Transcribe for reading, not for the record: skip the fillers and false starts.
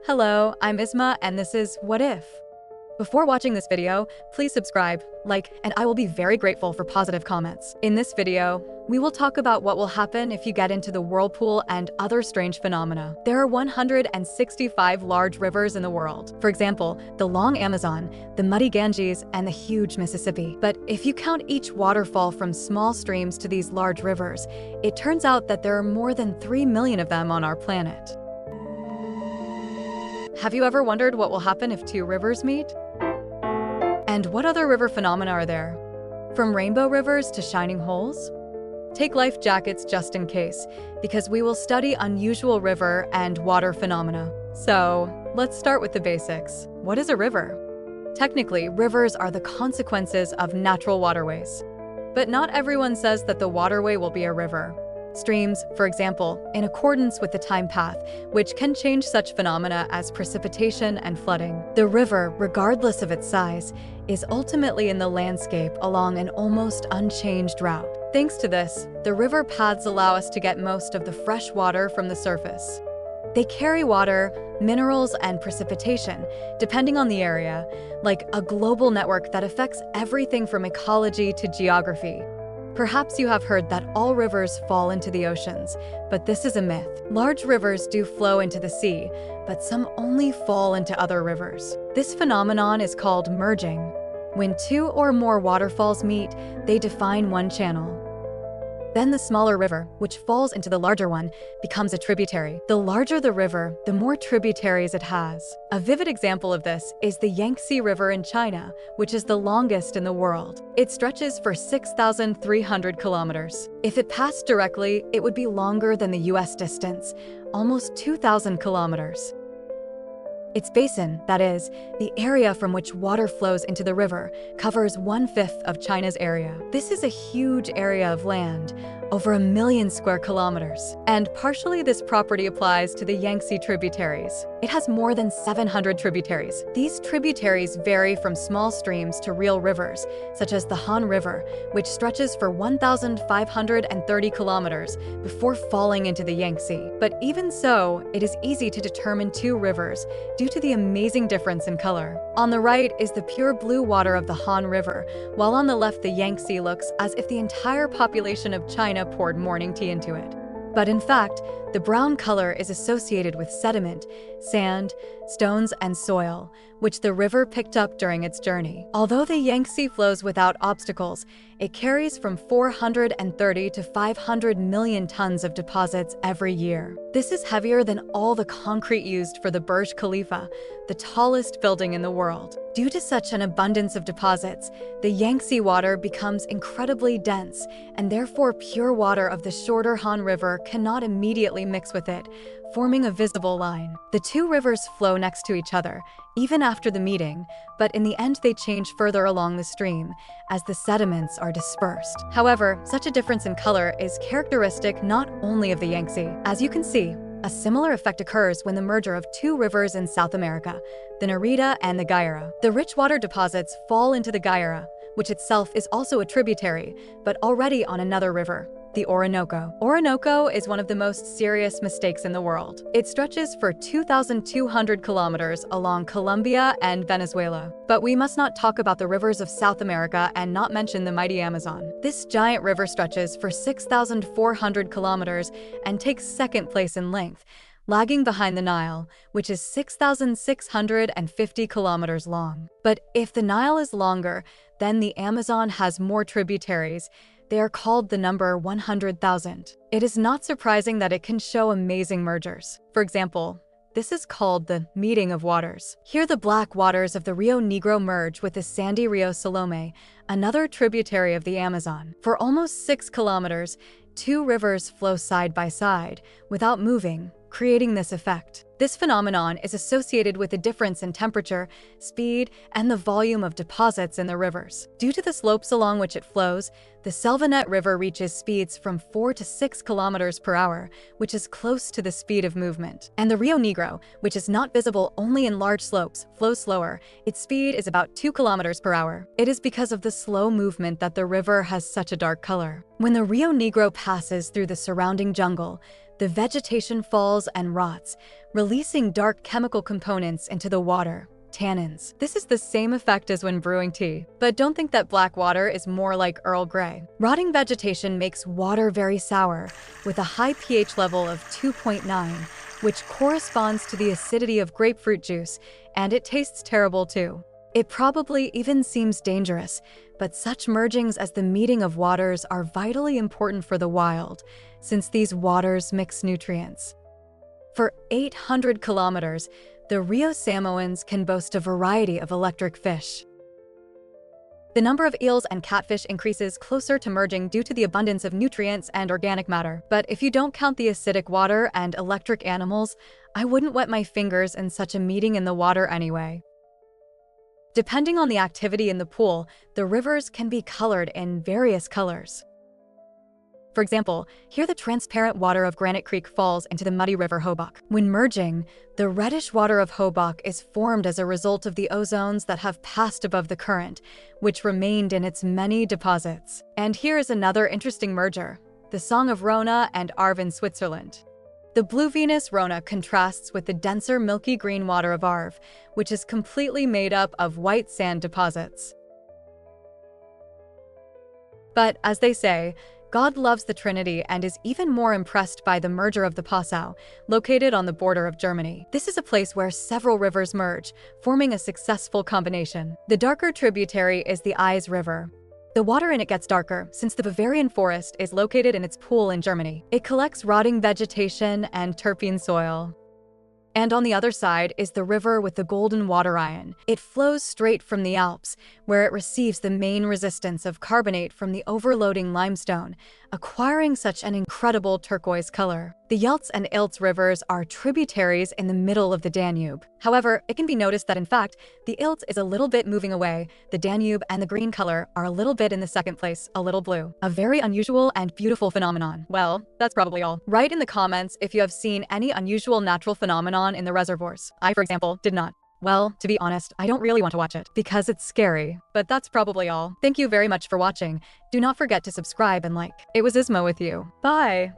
Hello, I'm Isma and this is What If? Before watching this video, please subscribe, like, and I will be very grateful for positive comments. In this video, we will talk about what will happen if you get into the whirlpool and other strange phenomena. There are 165 large rivers in the world. For example, the long Amazon, the muddy Ganges, and the huge Mississippi. But if you count each waterfall from small streams to these large rivers, it turns out that there are more than 3 million of them on our planet. Have you ever wondered what will happen if two rivers meet? And what other river phenomena are there? From rainbow rivers to shining holes? Take life jackets just in case, because we will study unusual river and water phenomena. So, let's start with the basics. What is a river? Technically, rivers are the consequences of natural waterways. But not everyone says that the waterway will be a river. Streams, for example, in accordance with the time path, which can change such phenomena as precipitation and flooding. The river, regardless of its size, is ultimately in the landscape along an almost unchanged route. Thanks to this, the river paths allow us to get most of the fresh water from the surface. They carry water, minerals, and precipitation, depending on the area, like a global network that affects everything from ecology to geography. Perhaps you have heard that all rivers fall into the oceans, but this is a myth. Large rivers do flow into the sea, but some only fall into other rivers. This phenomenon is called merging. When two or more waterfalls meet, they define one channel. Then the smaller river, which falls into the larger one, becomes a tributary. The larger the river, the more tributaries it has. A vivid example of this is the Yangtze River in China, which is the longest in the world. It stretches for 6,300 kilometers. If it passed directly, it would be longer than the US distance, almost 2,000 kilometers. Its basin, that is, the area from which water flows into the river, covers 1/5 of China's area. This is a huge area of land, over 1 million square kilometers. And partially this property applies to the Yangtze tributaries. It has more than 700 tributaries. These tributaries vary from small streams to real rivers, such as the Han River, which stretches for 1,530 kilometers before falling into the Yangtze. But even so, it is easy to determine two rivers due to the amazing difference in color. On the right is the pure blue water of the Han River, while on the left the Yangtze looks as if the entire population of China poured morning tea into it. But in fact, the brown color is associated with sediment, sand, stones, and soil, which the river picked up during its journey. Although the Yangtze flows without obstacles, it carries from 430 to 500 million tons of deposits every year. This is heavier than all the concrete used for the Burj Khalifa, the tallest building in the world. Due to such an abundance of deposits, the Yangtze water becomes incredibly dense, and therefore pure water of the shorter Han River cannot immediately mix with it, forming a visible line. The two rivers flow next to each other, even after the meeting, but in the end they change further along the stream, as the sediments are dispersed. However, such a difference in color is characteristic not only of the Yangtze. As you can see, a similar effect occurs when the merger of two rivers in South America, the Narita and the Guaira. The rich water deposits fall into the Guaira, which itself is also a tributary, but already on another river, the Orinoco. Orinoco is one of the most serious mistakes in the world. It stretches for 2,200 kilometers along Colombia and Venezuela. But we must not talk about the rivers of South America and not mention the mighty Amazon. This giant river stretches for 6,400 kilometers and takes second place in length, lagging behind the Nile, which is 6,650 kilometers long. But if the Nile is longer, then the Amazon has more tributaries. They are called the number 100,000. It is not surprising that it can show amazing mergers. For example, this is called the meeting of waters. Here the black waters of the Rio Negro merge with the sandy Rio Salome, another tributary of the Amazon. For almost 6 kilometers, two rivers flow side by side, without moving, creating this effect. This phenomenon is associated with a difference in temperature, speed, and the volume of deposits in the rivers. Due to the slopes along which it flows, the Selvanet River reaches speeds from 4 to 6 kilometers per hour, which is close to the speed of movement. And the Rio Negro, which is not visible only in large slopes, flows slower. Its speed is about 2 kilometers per hour. It is because of the slow movement that the river has such a dark color. When the Rio Negro passes through the surrounding jungle, the vegetation falls and rots, releasing dark chemical components into the water. Tannins. This is the same effect as when brewing tea. But don't think that black water is more like Earl Grey. Rotting vegetation makes water very sour, with a high pH level of 2.9, which corresponds to the acidity of grapefruit juice, and it tastes terrible too. It probably even seems dangerous, but such mergings as the meeting of waters are vitally important for the wild, since these waters mix nutrients. For 800 kilometers, the Rio Samoans can boast a variety of electric fish. The number of eels and catfish increases closer to merging due to the abundance of nutrients and organic matter. But if you don't count the acidic water and electric animals, I wouldn't wet my fingers in such a meeting in the water anyway. Depending on the activity in the pool, the rivers can be colored in various colors. For example, here the transparent water of Granite Creek falls into the muddy River Hobock. When merging, the reddish water of Hobock is formed as a result of the ozones that have passed above the current, which remained in its many deposits. And here is another interesting merger, the Song of Rona and Arve in Switzerland. The blue Venus Rona contrasts with the denser milky green water of Arve, which is completely made up of white sand deposits. But as they say, God loves the Trinity and is even more impressed by the merger of the Passau, located on the border of Germany. This is a place where several rivers merge, forming a successful combination. The darker tributary is the Eis River. The water in it gets darker since the Bavarian forest is located in its pool in Germany. It collects rotting vegetation and terpene soil. And on the other side is the river with the golden water ion. It flows straight from the Alps, where it receives the main resistance of carbonate from the overloading limestone, acquiring such an incredible turquoise color. The Yelts and Ilz rivers are tributaries in the middle of the Danube. However, it can be noticed that in fact, the Ilz is a little bit moving away, the Danube and the green color are a little bit in the second place, a little blue. A very unusual and beautiful phenomenon. Well, that's probably all. Write in the comments if you have seen any unusual natural phenomenon in the reservoirs. I, for example, did not. Well, to be honest, I don't really want to watch it because it's scary. But that's probably all. Thank you very much for watching. Do not forget to subscribe and like. It was Ismo with you. Bye!